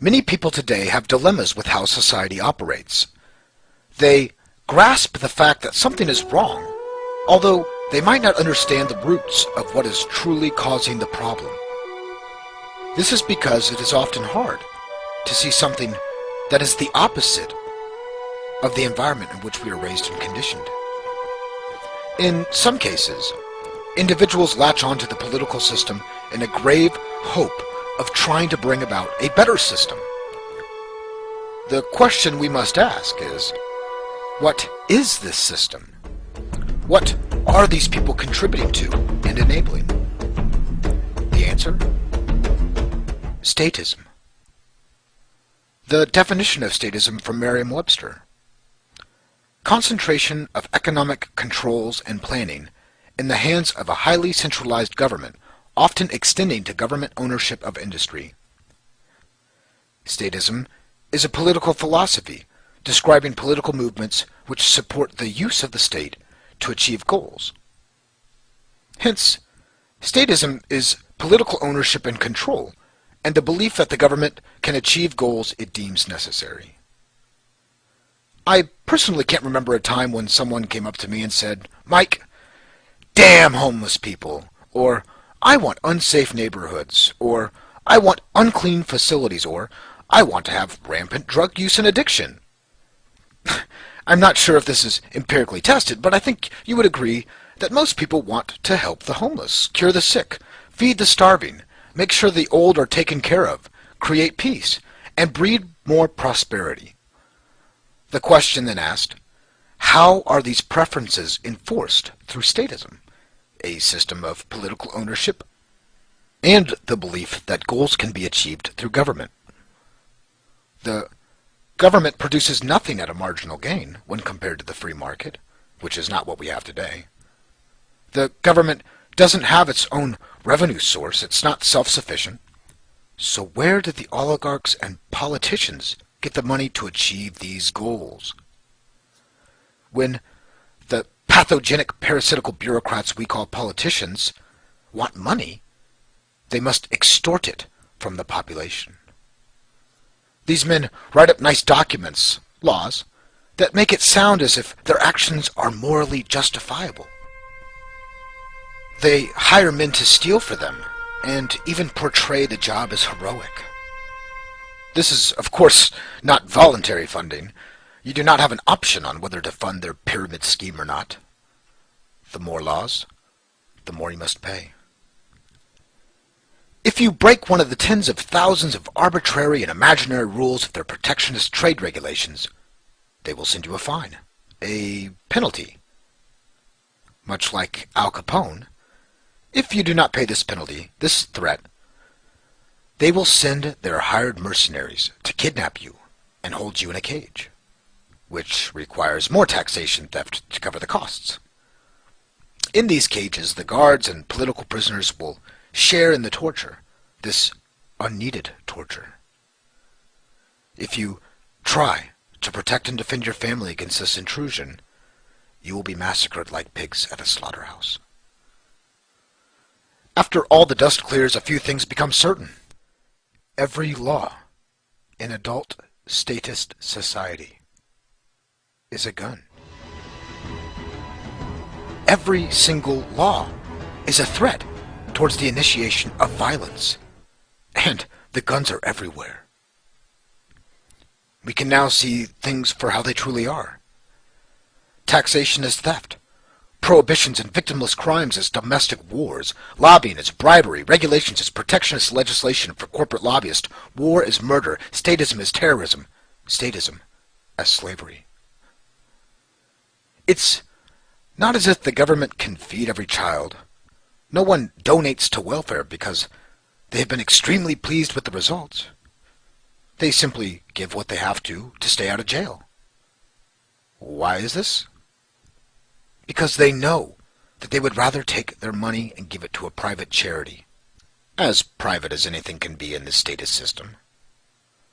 Many people today have dilemmas with how society operates. They grasp the fact that something is wrong, although they might not understand the roots of what is truly causing the problem. This is because it is often hard to see something that is the opposite of the environment in which we are raised and conditioned. In some cases, individuals latch onto the political system in a grave hope of trying to bring about a better system. The question we must ask is, what is this system? What are these people contributing to and enabling? The answer? Statism. The definition of statism from Merriam-Webster: concentration of economic controls and planning in the hands of a highly centralized government, often extending to government ownership of industry. Statism is a political philosophy describing political movements which support the use of the state to achieve goals. Hence, statism is political ownership and control, and the belief that the government can achieve goals it deems necessary. I personally can't remember a time when someone came up to me and said, "Mike, damn homeless people," or "I want unsafe neighborhoods," or "I want unclean facilities," or "I want to have rampant drug use and addiction." I'm not sure if this is empirically tested, but I think you would agree that most people want to help the homeless, cure the sick, feed the starving, make sure the old are taken care of, create peace, and breed more prosperity. The question then asked, how are these preferences enforced through statism, a system of political ownership, and the belief that goals can be achieved through government? The government produces nothing at a marginal gain when compared to the free market, which is not what we have today. The government doesn't have its own revenue source. It's not self-sufficient. So where did the oligarchs and politicians get the money to achieve these goals? When the pathogenic parasitical bureaucrats we call politicians want money, they must extort it from the population. These men write up nice documents, laws, that make it sound as if their actions are morally justifiable. They hire men to steal for them, and even portray the job as heroic. This is, of course, not voluntary funding. You do not have an option on whether to fund their pyramid scheme or not. The more laws, the more you must pay. If you break one of the tens of thousands of arbitrary and imaginary rules of their protectionist trade regulations, they will send you a fine, a penalty. Much like Al Capone, if you do not pay this penalty, this threat, they will send their hired mercenaries to kidnap you and hold you in a cage, which requires more taxation theft to cover the costs. In these cages, the guards and political prisoners will share in the torture, this unneeded torture. If you try to protect and defend your family against this intrusion, you will be massacred like pigs at a slaughterhouse. After all the dust clears, a few things become certain. Every law in adult statist society is a gun. Every single law is a threat towards the initiation of violence, and the guns are everywhere. We can now see things for how they truly are. Taxation is theft. Prohibitions and victimless crimes as domestic wars. Lobbying as bribery. Regulations as protectionist legislation for corporate lobbyists. War is murder. Statism is terrorism. Statism as slavery. It's not as if the government can feed every child. No one donates to welfare because they have been extremely pleased with the results. They simply give what they have to stay out of jail. Why is this? Because they know that they would rather take their money and give it to a private charity, as private as anything can be in this statist system.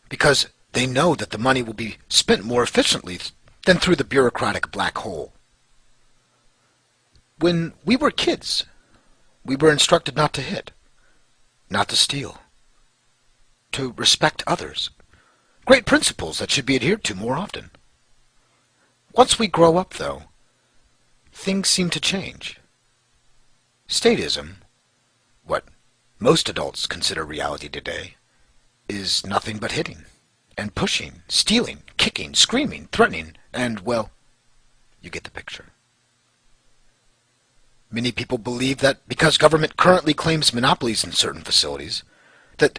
Because they know that the money will be spent more efficiently than through the bureaucratic black hole. When we were kids, we were instructed not to hit, not to steal, to respect others, Great principles that should be adhered to more often. Once we grow up, though, things seem to change. Statism, what most adults consider reality today, is nothing but hitting and pushing, stealing, kicking, screaming, threatening, and, well, you get the picture. Many people believe that because government currently claims monopolies in certain facilities, that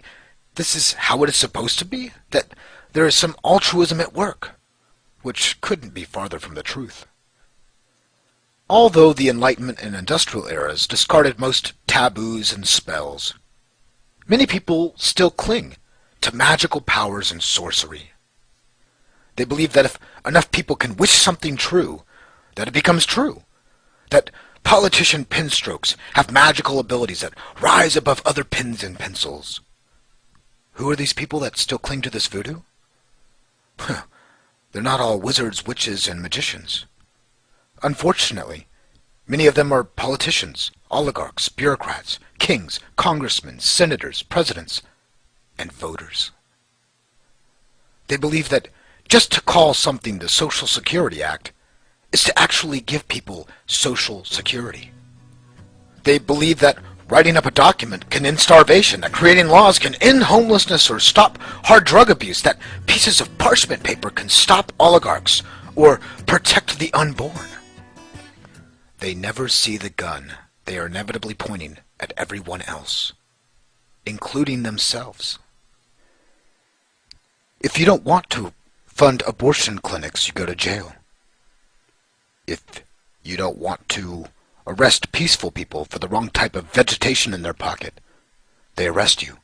this is how it is supposed to be, that there is some altruism at work, which couldn't be farther from the truth. Although the Enlightenment and Industrial eras discarded most taboos and spells, many people still cling to magical powers and sorcery. They believe that if enough people can wish something true, that it becomes true, that politician pen strokes have magical abilities that rise above other pens and pencils. Who are these people that still cling to this voodoo? They're not all wizards, witches, and magicians. Unfortunately, many of them are politicians, oligarchs, bureaucrats, kings, congressmen, senators, presidents, and voters. They believe that just to call something the Social Security Act is to actually give people social security. They believe that writing up a document can end starvation, that creating laws can end homelessness or stop hard drug abuse, that pieces of parchment paper can stop oligarchs or protect the unborn. They never see the gun they are inevitably pointing at everyone else, including themselves. If you don't want to fund abortion clinics, you go to jail. If you don't want to arrest peaceful people for the wrong type of vegetation in their pocket, they arrest you.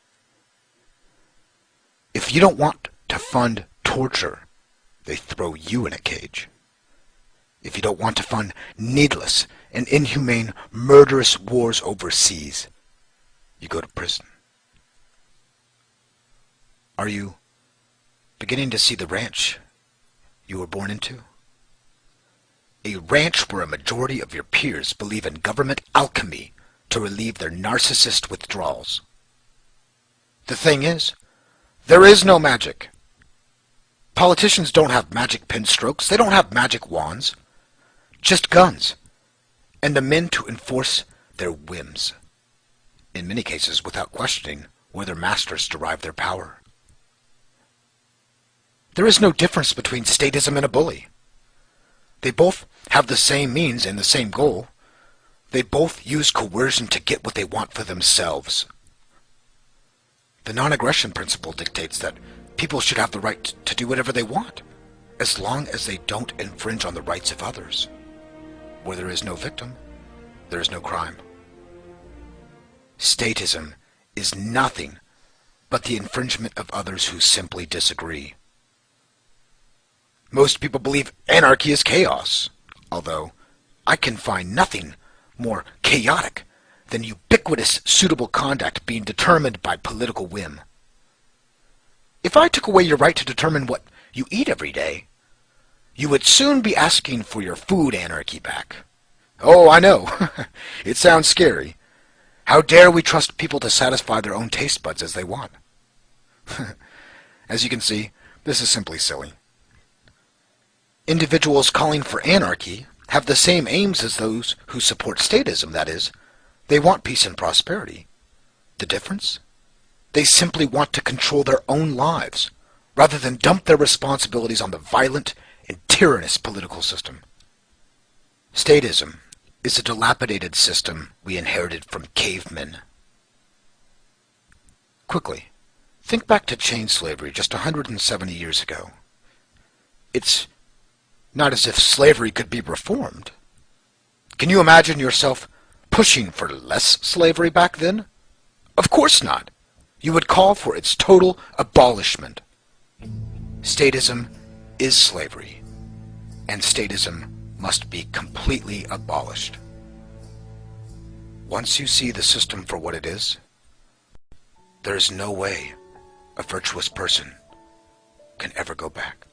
If you don't want to fund torture, they throw you in a cage. If you don't want to fund needless and inhumane, murderous wars overseas, you go to prison. Are you beginning to see the ranch you were born into? A ranch where a majority of your peers believe in government alchemy to relieve their narcissist withdrawals. The thing is, there is no magic. Politicians don't have magic pen strokes. They don't have magic wands. Just guns, and the men to enforce their whims, in many cases without questioning where their masters derive their power. There is no difference between statism and a bully. They both have the same means and the same goal. They both use coercion to get what they want for themselves. The non-aggression principle dictates that people should have the right to do whatever they want, as long as they don't infringe on the rights of others. Where there is no victim, there is no crime. Statism is nothing but the infringement of others who simply disagree. Most people believe anarchy is chaos, although I can find nothing more chaotic than ubiquitous suitable conduct being determined by political whim. If I took away your right to determine what you eat every day, you would soon be asking for your food anarchy back. Oh, I know. It sounds scary. How dare we trust people to satisfy their own taste buds as they want? As you can see, this is simply silly. Individuals calling for anarchy have the same aims as those who support statism, that is, they want peace and prosperity. The difference? They simply want to control their own lives, rather than dump their responsibilities on the violent and tyrannous political system. Statism is a dilapidated system we inherited from cavemen. Quickly, think back to chain slavery just 170 years ago. It's not as if slavery could be reformed. Can you imagine yourself pushing for less slavery back then? Of course not. You would call for its total abolishment. Statism is slavery, and statism must be completely abolished. Once you see the system for what it is, there is no way a virtuous person can ever go back.